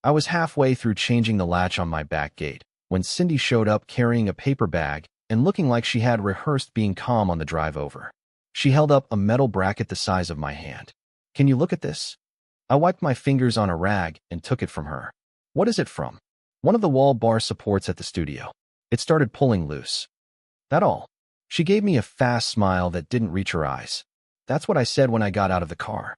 I was halfway through changing the latch on my back gate when Cindy showed up carrying a paper bag and looking like she had rehearsed being calm on the drive over. She held up a metal bracket the size of my hand. "Can you look at this?" I wiped my fingers on a rag and took it from her. "What is it from?" "One of the wall bar supports at the studio. It started pulling loose." "That all?" She gave me a fast smile that didn't reach her eyes. "That's what I said when I got out of the car."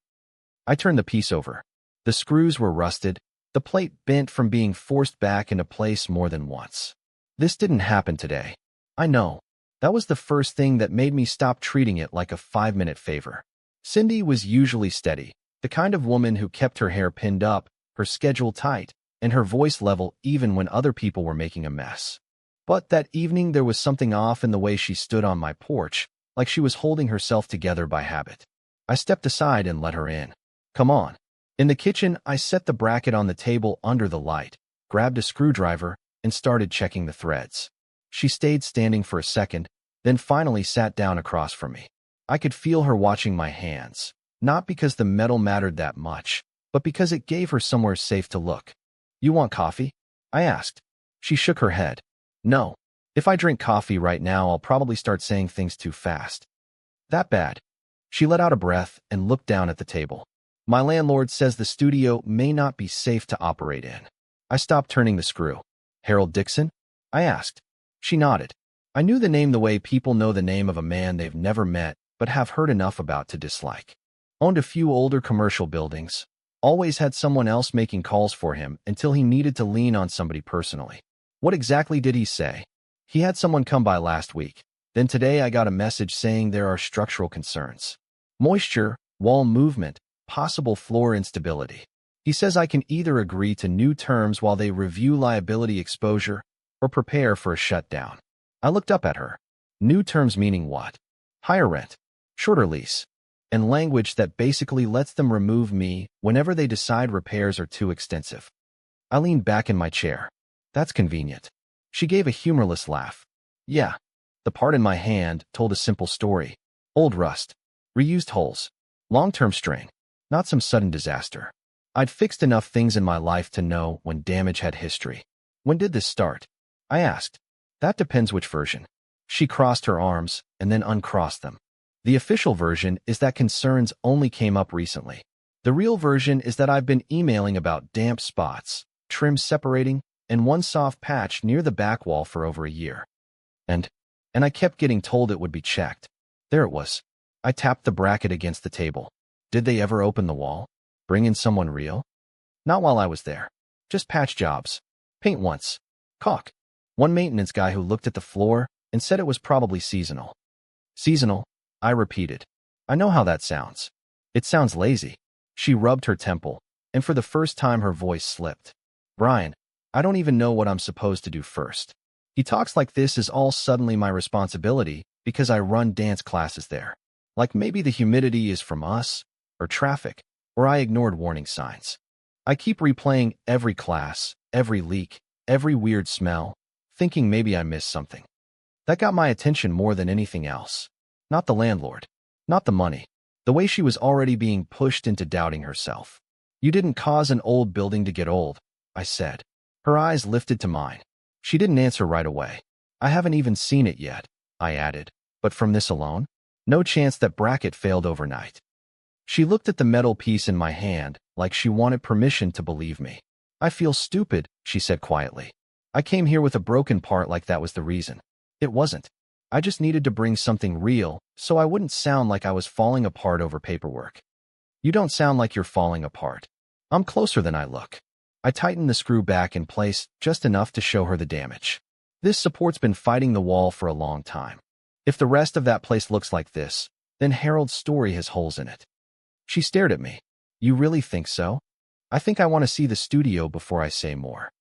I turned the piece over. The screws were rusted, the plate bent from being forced back into place more than once. This didn't happen today. I know. That was the first thing that made me stop treating it like a 5-minute favor. Cindy was usually steady, the kind of woman who kept her hair pinned up, her schedule tight, and her voice level even when other people were making a mess. But that evening there was something off in the way she stood on my porch, like she was holding herself together by habit. I stepped aside and let her in. "Come on." In the kitchen, I set the bracket on the table under the light, grabbed a screwdriver, and started checking the threads. She stayed standing for a second, then finally sat down across from me. I could feel her watching my hands, not because the metal mattered that much, but because it gave her somewhere safe to look. "You want coffee?" I asked. She shook her head. "No. If I drink coffee right now, I'll probably start saying things too fast." "That bad?" She let out a breath and looked down at the table. "My landlord says the studio may not be safe to operate in." I stopped turning the screw. "Harold Dixon?" I asked. She nodded. I knew the name the way people know the name of a man they've never met but have heard enough about to dislike. Owned a few older commercial buildings. Always had someone else making calls for him until he needed to lean on somebody personally. What exactly did he say? He had someone come by last week. Then today I got a message saying there are structural concerns. Moisture, wall movement, possible floor instability. He says I can either agree to new terms while they review liability exposure or prepare for a shutdown. I looked up at her. New terms meaning what? Higher rent, shorter lease, and language that basically lets them remove me whenever they decide repairs are too extensive. I leaned back in my chair. That's convenient. She gave a humorless laugh. Yeah. The part in my hand told a simple story. Old rust. Reused holes. Long-term strain. Not some sudden disaster. I'd fixed enough things in my life to know when damage had history. When did this start? I asked. That depends which version. She crossed her arms and then uncrossed them. The official version is that concerns only came up recently. The real version is that I've been emailing about damp spots, trim separating, and one soft patch near the back wall for over a year. And I kept getting told it would be checked. There it was. I tapped the bracket against the table. Did they ever open the wall? Bring in someone real? Not while I was there. Just patch jobs. Paint once. Caulk. One maintenance guy who looked at the floor and said it was probably seasonal. Seasonal, I repeated. I know how that sounds. It sounds lazy. She rubbed her temple, and for the first time her voice slipped. Brian, I don't even know what I'm supposed to do first. He talks like this is all suddenly my responsibility because I run dance classes there. Like maybe the humidity is from us, or traffic, or I ignored warning signs. I keep replaying every class, every leak, every weird smell, thinking maybe I missed something. That got my attention more than anything else. Not the landlord. Not the money. The way she was already being pushed into doubting herself. You didn't cause an old building to get old, I said. Her eyes lifted to mine. She didn't answer right away. I haven't even seen it yet, I added. But from this alone? No chance that bracket failed overnight. She looked at the metal piece in my hand like she wanted permission to believe me. I feel stupid, she said quietly. I came here with a broken part like that was the reason. It wasn't. I just needed to bring something real so I wouldn't sound like I was falling apart over paperwork. You don't sound like you're falling apart. I'm closer than I look. I tightened the screw back in place just enough to show her the damage. This support's been fighting the wall for a long time. If the rest of that place looks like this, then Harold's story has holes in it. She stared at me. You really think so? I think I want to see the studio before I say more.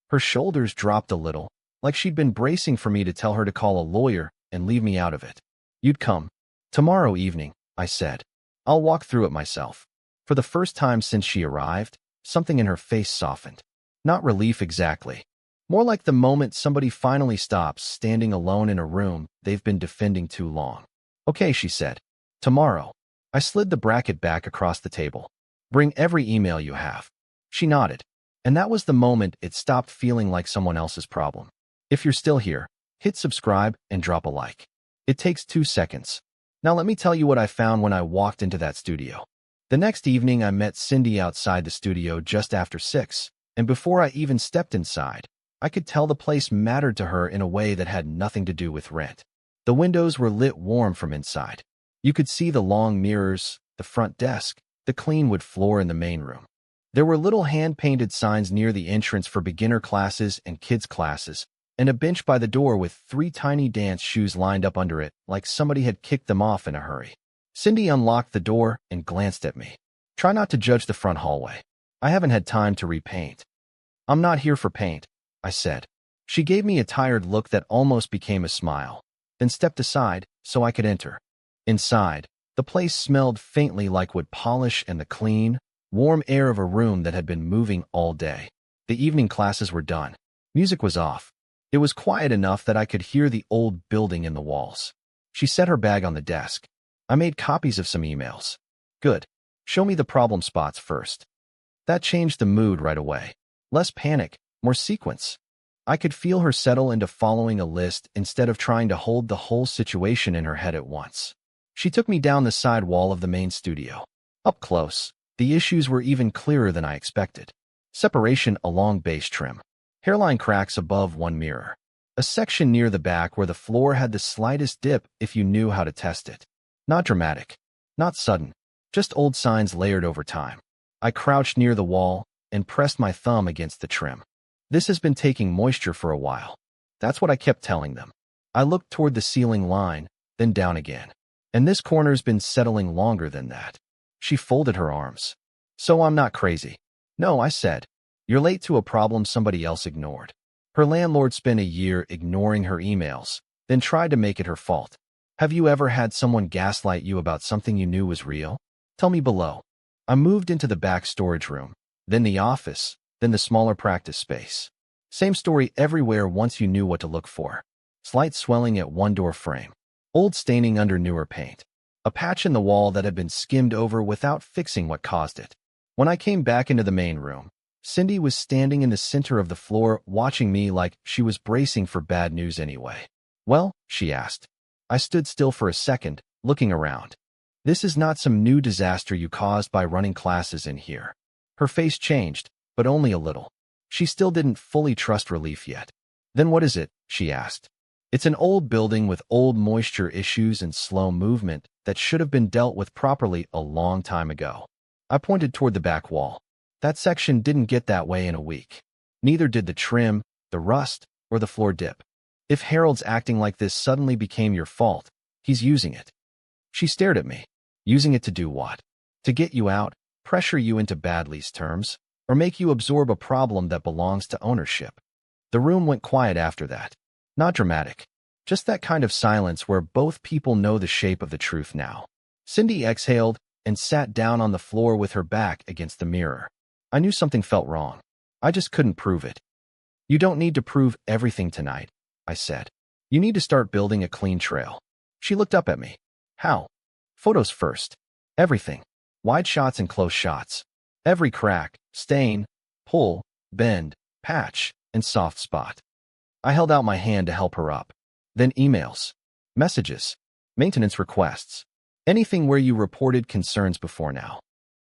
Her shoulders dropped a little, like she'd been bracing for me to tell her to call a lawyer and leave me out of it. You'd come. Tomorrow evening, I said. I'll walk through it myself. For the first time since she arrived, something in her face softened. Not relief exactly. More like the moment somebody finally stops standing alone in a room they've been defending too long. Okay, she said. Tomorrow. I slid the bracket back across the table. Bring every email you have. She nodded. And that was the moment it stopped feeling like someone else's problem. If you're still here, hit subscribe and drop a like. It takes 2 seconds. Now let me tell you what I found when I walked into that studio. The next evening, I met Cindy outside the studio just after 6, and before I even stepped inside, I could tell the place mattered to her in a way that had nothing to do with rent. The windows were lit warm from inside. You could see the long mirrors, the front desk, the clean wood floor in the main room. There were little hand-painted signs near the entrance for beginner classes and kids' classes, and a bench by the door with 3 tiny dance shoes lined up under it, like somebody had kicked them off in a hurry. Cindy unlocked the door and glanced at me. Try not to judge the front hallway. I haven't had time to repaint. I'm not here for paint, I said. She gave me a tired look that almost became a smile, then stepped aside so I could enter. Inside, the place smelled faintly like wood polish and the clean, warm air of a room that had been moving all day. The evening classes were done. Music was off. It was quiet enough that I could hear the old building in the walls. She set her bag on the desk. I made copies of some emails. Good. Show me the problem spots first. That changed the mood right away. Less panic, more sequence. I could feel her settle into following a list instead of trying to hold the whole situation in her head at once. She took me down the side wall of the main studio. Up close, the issues were even clearer than I expected. Separation along base trim. Hairline cracks above one mirror. A section near the back where the floor had the slightest dip if you knew how to test it. Not dramatic. Not sudden. Just old signs layered over time. I crouched near the wall and pressed my thumb against the trim. This has been taking moisture for a while. That's what I kept telling them. I looked toward the ceiling line, then down again. And this corner's been settling longer than that. She folded her arms. So I'm not crazy. No, I said. You're late to a problem somebody else ignored. Her landlord spent a year ignoring her emails, then tried to make it her fault. Have you ever had someone gaslight you about something you knew was real? Tell me below. I moved into the back storage room, then the office, then the smaller practice space. Same story everywhere once you knew what to look for. Slight swelling at one door frame. Old staining under newer paint. A patch in the wall that had been skimmed over without fixing what caused it. When I came back into the main room, Cindy was standing in the center of the floor watching me like she was bracing for bad news anyway. Well, she asked. I stood still for a second, looking around. This is not some new disaster you caused by running classes in here. Her face changed, but only a little. She still didn't fully trust relief yet. Then what is it? She asked. It's an old building with old moisture issues and slow movement that should have been dealt with properly a long time ago. I pointed toward the back wall. That section didn't get that way in a week. Neither did the trim, the rust, or the floor dip. If Harold's acting like this suddenly became your fault, he's using it. She stared at me. Using it to do what? To get you out, pressure you into bad lease terms, or make you absorb a problem that belongs to ownership. The room went quiet after that. Not dramatic. Just that kind of silence where both people know the shape of the truth now. Cindy exhaled and sat down on the floor with her back against the mirror. I knew something felt wrong. I just couldn't prove it. You don't need to prove everything tonight, I said. You need to start building a clean trail. She looked up at me. How? Photos first. Everything. Wide shots and close shots. Every crack, stain, pull, bend, patch, and soft spot. I held out my hand to help her up. Then emails, messages, maintenance requests, anything where you reported concerns before now.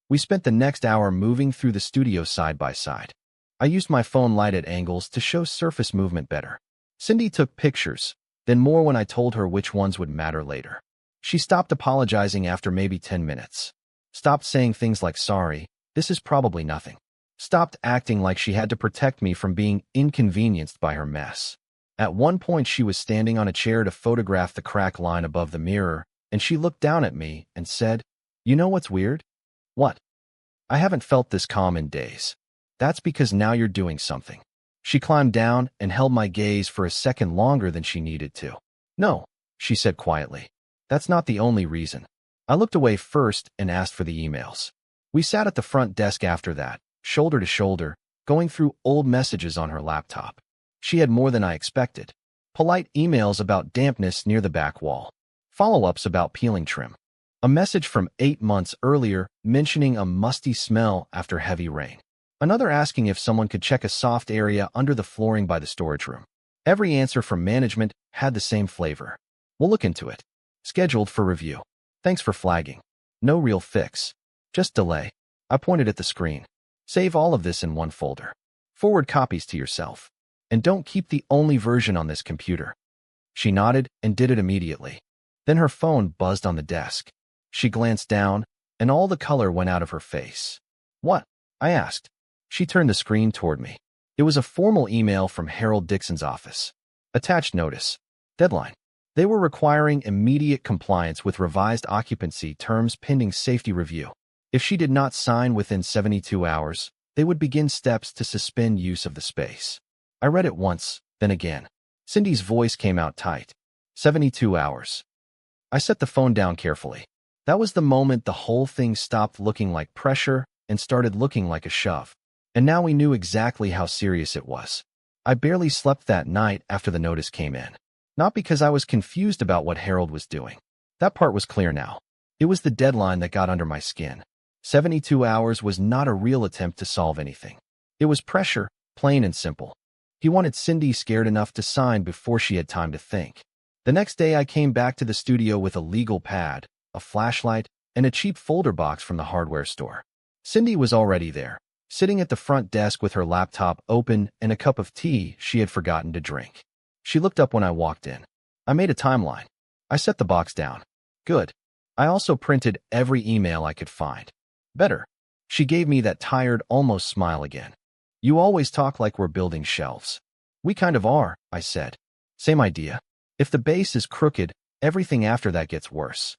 We spent the next hour moving through the studio side by side. I used my phone light at angles to show surface movement better. Cindy took pictures, then more when I told her which ones would matter later. She stopped apologizing after maybe 10 minutes. Stopped saying things like sorry, this is probably nothing. Stopped acting like she had to protect me from being inconvenienced by her mess. At one point she was standing on a chair to photograph the crack line above the mirror, and she looked down at me and said, "You know what's weird?" "What?" "I haven't felt this calm in days." "That's because now you're doing something." She climbed down and held my gaze for a second longer than she needed to. "No," she said quietly. "That's not the only reason." I looked away first and asked for the emails. We sat at the front desk after that, shoulder to shoulder, going through old messages on her laptop. She had more than I expected. Polite emails about dampness near the back wall. Follow-ups about peeling trim. A message from 8 months earlier mentioning a musty smell after heavy rain. Another asking if someone could check a soft area under the flooring by the storage room. Every answer from management had the same flavor. We'll look into it. Scheduled for review. Thanks for flagging. No real fix. Just delay. I pointed at the screen. Save all of this in one folder. Forward copies to yourself. And don't keep the only version on this computer. She nodded and did it immediately. Then her phone buzzed on the desk. She glanced down, and all the color went out of her face. What? I asked. She turned the screen toward me. It was a formal email from Harold Dixon's office. Attached notice. Deadline. They were requiring immediate compliance with revised occupancy terms pending safety review. If she did not sign within 72 hours, they would begin steps to suspend use of the space. I read it once, then again. Cindy's voice came out tight. 72 hours. I set the phone down carefully. That was the moment the whole thing stopped looking like pressure and started looking like a shove. And now we knew exactly how serious it was. I barely slept that night after the notice came in. Not because I was confused about what Harold was doing. That part was clear now. It was the deadline that got under my skin. 72 hours was not a real attempt to solve anything. It was pressure, plain and simple. He wanted Cindy scared enough to sign before she had time to think. The next day I came back to the studio with a legal pad, a flashlight, and a cheap folder box from the hardware store. Cindy was already there, sitting at the front desk with her laptop open and a cup of tea she had forgotten to drink. She looked up when I walked in. I made a timeline. I set the box down. Good. I also printed every email I could find. Better. She gave me that tired, almost smile again. You always talk like we're building shelves. We kind of are, I said. Same idea. If the base is crooked, everything after that gets worse.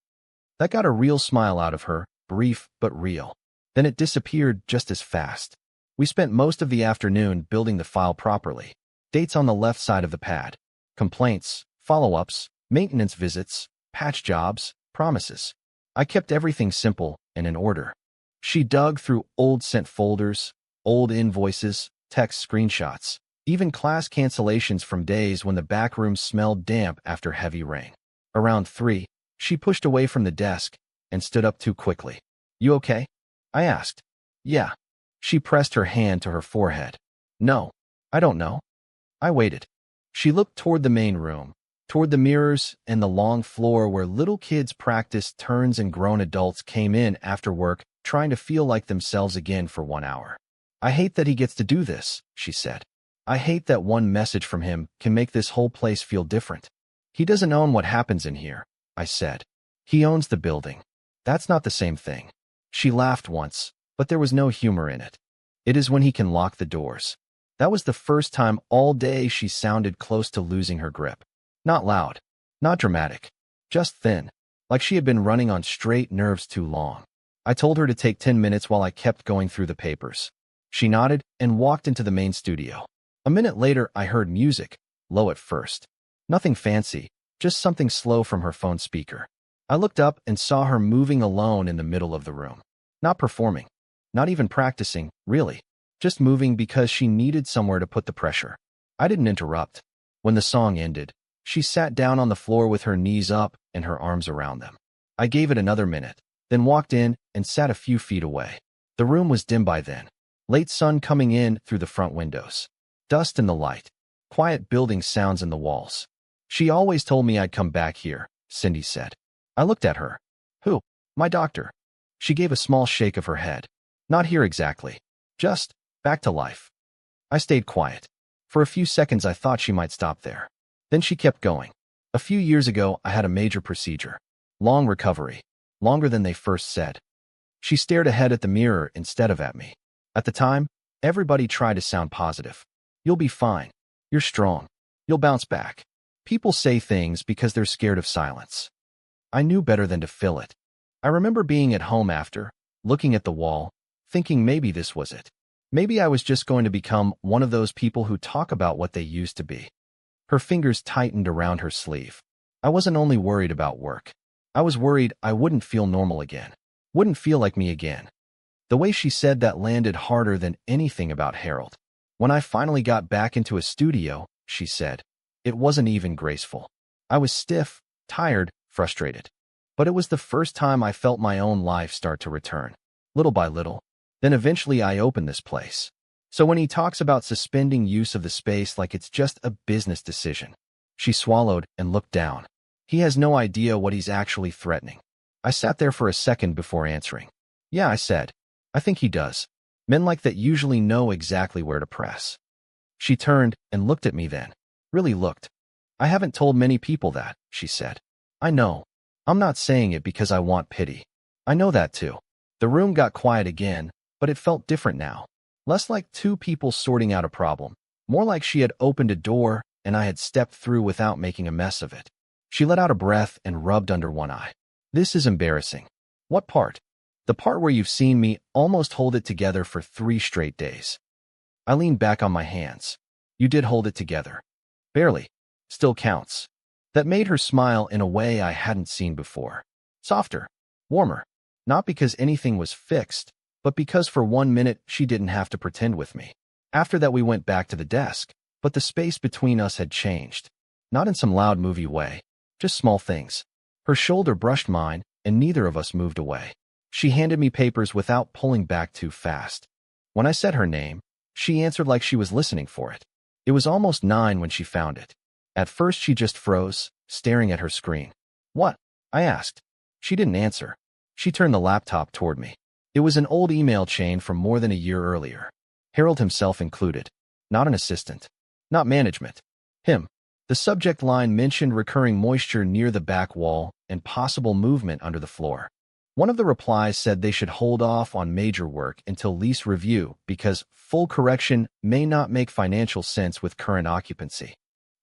That got a real smile out of her, brief but real. Then it disappeared just as fast. We spent most of the afternoon building the file properly. Dates on the left side of the pad. Complaints, follow-ups, maintenance visits, patch jobs, promises. I kept everything simple and in order. She dug through old sent folders, old invoices, text screenshots, even class cancellations from days when the back room smelled damp after heavy rain. Around 3, she pushed away from the desk and stood up too quickly. You okay? I asked. Yeah. She pressed her hand to her forehead. No, I don't know. I waited. She looked toward the main room, toward the mirrors and the long floor where little kids practiced turns and grown adults came in after work trying to feel like themselves again for 1 hour. I hate that he gets to do this, she said. I hate that one message from him can make this whole place feel different. He doesn't own what happens in here, I said. He owns the building. That's not the same thing. She laughed once, but there was no humor in it. It is when he can lock the doors. That was the first time all day she sounded close to losing her grip. Not loud, not dramatic, just thin, like she had been running on straight nerves too long. I told her to take 10 minutes while I kept going through the papers. She nodded and walked into the main studio. A minute later, I heard music, low at first. Nothing fancy, just something slow from her phone speaker. I looked up and saw her moving alone in the middle of the room. Not performing, not even practicing, really. Just moving because she needed somewhere to put the pressure. I didn't interrupt. When the song ended, she sat down on the floor with her knees up and her arms around them. I gave it another minute, then walked in and sat a few feet away. The room was dim by then. Late sun coming in through the front windows. Dust in the light. Quiet building sounds in the walls. She always told me I'd come back here, Cindy said. I looked at her. Who? My doctor. She gave a small shake of her head. Not here exactly. Just back to life. I stayed quiet. For a few seconds I thought she might stop there. Then she kept going. A few years ago I had a major procedure. Long recovery. Longer than they first said. She stared ahead at the mirror instead of at me. At the time, everybody tried to sound positive. You'll be fine. You're strong. You'll bounce back. People say things because they're scared of silence. I knew better than to fill it. I remember being at home after, looking at the wall, thinking maybe this was it. Maybe I was just going to become one of those people who talk about what they used to be. Her fingers tightened around her sleeve. I wasn't only worried about work. I was worried I wouldn't feel normal again. Wouldn't feel like me again. The way she said that landed harder than anything about Harold. When I finally got back into a studio, she said, it wasn't even graceful. I was stiff, tired, frustrated. But it was the first time I felt my own life start to return. Little by little. Then eventually I open this place. So when he talks about suspending use of the space like it's just a business decision. She swallowed and looked down. He has no idea what he's actually threatening. I sat there for a second before answering. Yeah, I said. I think he does. Men like that usually know exactly where to press. She turned and looked at me then. Really looked. I haven't told many people that, she said. I know. I'm not saying it because I want pity. I know that too. The room got quiet again, but it felt different now. Less like two people sorting out a problem. More like she had opened a door and I had stepped through without making a mess of it. She let out a breath and rubbed under one eye. This is embarrassing. What part? The part where you've seen me almost hold it together for 3 straight days. I leaned back on my hands. You did hold it together. Barely. Still counts. That made her smile in a way I hadn't seen before. Softer. Warmer. Not because anything was fixed, but because for 1 minute she didn't have to pretend with me. After that we went back to the desk, but the space between us had changed. Not in some loud movie way. Just small things. Her shoulder brushed mine, and neither of us moved away. She handed me papers without pulling back too fast. When I said her name, she answered like she was listening for it. It was almost 9 when she found it. At first she just froze, staring at her screen. What? I asked. She didn't answer. She turned the laptop toward me. It was an old email chain from more than a year earlier. Harold himself included. Not an assistant. Not management. Him. The subject line mentioned recurring moisture near the back wall and possible movement under the floor. One of the replies said they should hold off on major work until lease review because full correction may not make financial sense with current occupancy.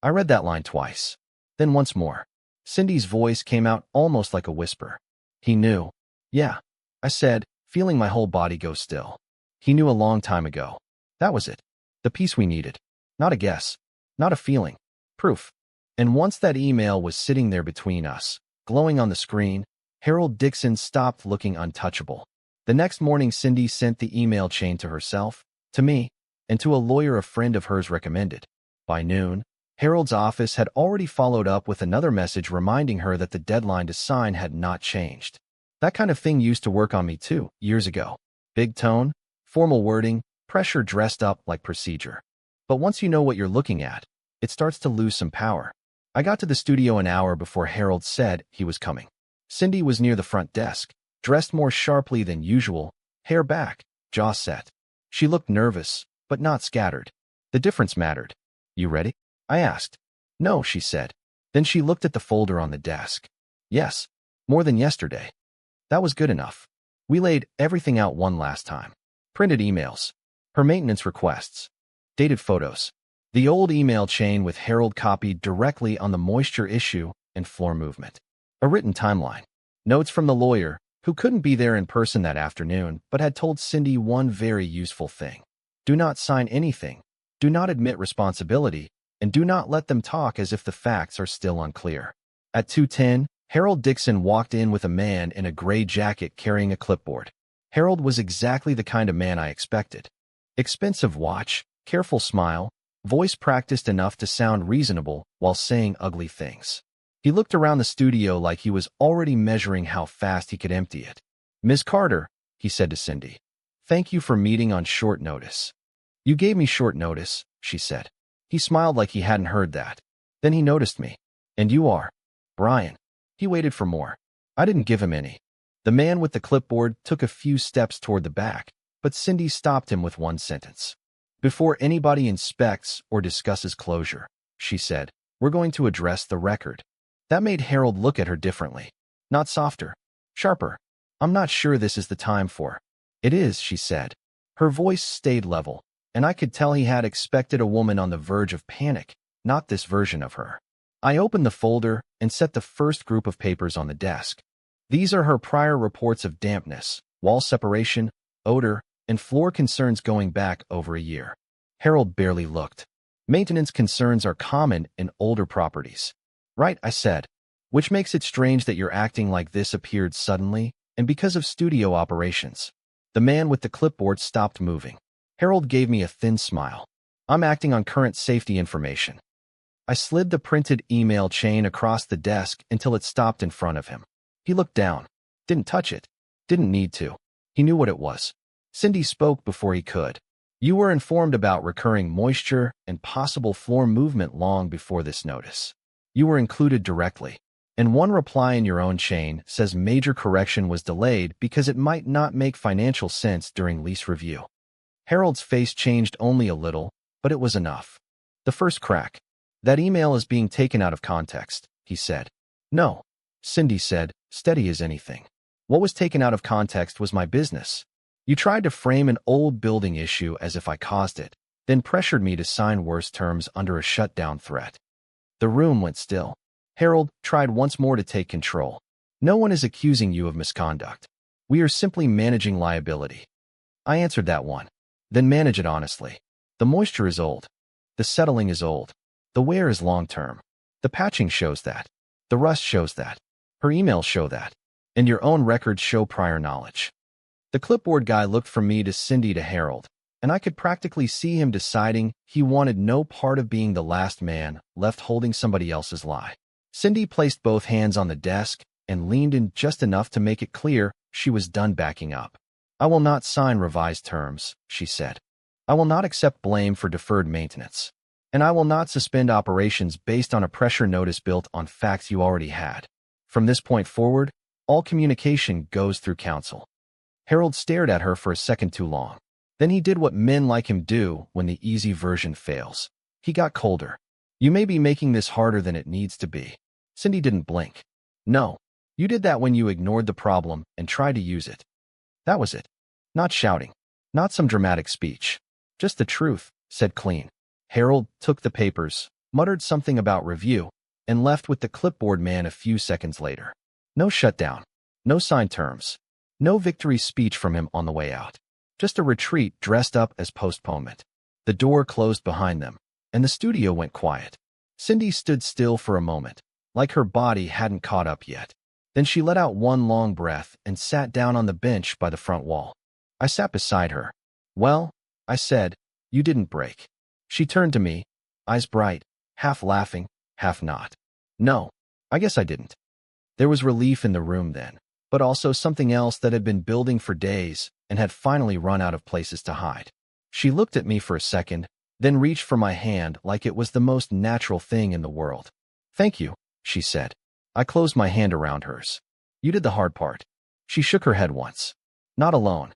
I read that line twice. Then once more. Cindy's voice came out almost like a whisper. He knew. Yeah, I said, feeling my whole body go still. He knew a long time ago. That was it. The piece we needed. Not a guess. Not a feeling. Proof. And once that email was sitting there between us, glowing on the screen, Harold Dixon stopped looking untouchable. The next morning Cindy sent the email chain to herself, to me, and to a lawyer a friend of hers recommended. By noon, Harold's office had already followed up with another message reminding her that the deadline to sign had not changed. That kind of thing used to work on me too, years ago. Big tone, formal wording, pressure dressed up like procedure. But once you know what you're looking at, it starts to lose some power. I got to the studio an hour before Harold said he was coming. Cindy was near the front desk, dressed more sharply than usual, hair back, jaw set. She looked nervous, but not scattered. The difference mattered. You ready? I asked. No, she said. Then she looked at the folder on the desk. Yes, more than yesterday. That was good enough. We laid everything out one last time. Printed emails. Her maintenance requests. Dated photos. The old email chain with Harold copied directly on the moisture issue and floor movement. A written timeline. Notes from the lawyer, who couldn't be there in person that afternoon, but had told Cindy one very useful thing. Do not sign anything. Do not admit responsibility. And do not let them talk as if the facts are still unclear. At 2:10, Harold Dixon walked in with a man in a gray jacket carrying a clipboard. Harold was exactly the kind of man I expected. Expensive watch, careful smile, voice practiced enough to sound reasonable while saying ugly things. He looked around the studio like he was already measuring how fast he could empty it. Ms. Carter, he said to Cindy, thank you for meeting on short notice. You gave me short notice, she said. He smiled like he hadn't heard that. Then he noticed me. And you are? Brian. He waited for more. I didn't give him any. The man with the clipboard took a few steps toward the back, but Cindy stopped him with one sentence. Before anybody inspects or discusses closure, she said, we're going to address the record. That made Harold look at her differently. Not softer. Sharper. I'm not sure this is the time for. It is, she said. Her voice stayed level, and I could tell he had expected a woman on the verge of panic, not this version of her. I opened the folder and set the first group of papers on the desk. These are her prior reports of dampness, wall separation, odor, and floor concerns going back over a year. Harold barely looked. Maintenance concerns are common in older properties. Right, I said. Which makes it strange that your acting like this appeared suddenly, and because of studio operations. The man with the clipboard stopped moving. Harold gave me a thin smile. I'm acting on current safety information. I slid the printed email chain across the desk until it stopped in front of him. He looked down. Didn't touch it. Didn't need to. He knew what it was. Cindy spoke before he could. You were informed about recurring moisture and possible floor movement long before this notice. You were included directly. And one reply in your own chain says major correction was delayed because it might not make financial sense during lease review. Harold's face changed only a little, but it was enough. The first crack. That email is being taken out of context, he said. No, Cindy said, steady as anything. What was taken out of context was my business. You tried to frame an old building issue as if I caused it, then pressured me to sign worse terms under a shutdown threat. The room went still. Harold tried once more to take control. No one is accusing you of misconduct. We are simply managing liability. I answered that one. Then manage it honestly. The moisture is old. The settling is old. The wear is long-term. The patching shows that. The rust shows that. Her emails show that. And your own records show prior knowledge. The clipboard guy looked from me to Cindy to Harold, and I could practically see him deciding he wanted no part of being the last man left holding somebody else's lie. Cindy placed both hands on the desk and leaned in just enough to make it clear she was done backing up. I will not sign revised terms, she said. I will not accept blame for deferred maintenance. And I will not suspend operations based on a pressure notice built on facts you already had. From this point forward, all communication goes through counsel. Harold stared at her for a second too long. Then he did what men like him do when the easy version fails. He got colder. You may be making this harder than it needs to be. Cindy didn't blink. No, you did that when you ignored the problem and tried to use it. That was it. Not shouting. Not some dramatic speech. Just the truth, said clean. Harold took the papers, muttered something about review, and left with the clipboard man a few seconds later. No shutdown. No signed terms. No victory speech from him on the way out. Just a retreat dressed up as postponement. The door closed behind them, and the studio went quiet. Cindy stood still for a moment, like her body hadn't caught up yet. Then she let out one long breath and sat down on the bench by the front wall. I sat beside her. Well, I said, you didn't break. She turned to me, eyes bright, half laughing, half not. No, I guess I didn't. There was relief in the room then, but also something else that had been building for days and had finally run out of places to hide. She looked at me for a second, then reached for my hand like it was the most natural thing in the world. Thank you, she said. I closed my hand around hers. You did the hard part. She shook her head once. Not alone.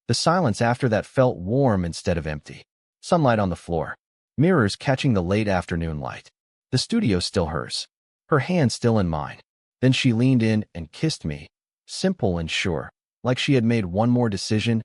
The silence after that felt warm instead of empty. Sunlight on the floor. Mirrors catching the late afternoon light. The studio still hers. Her hand still in mine. Then she leaned in and kissed me, simple and sure, like she had made one more decision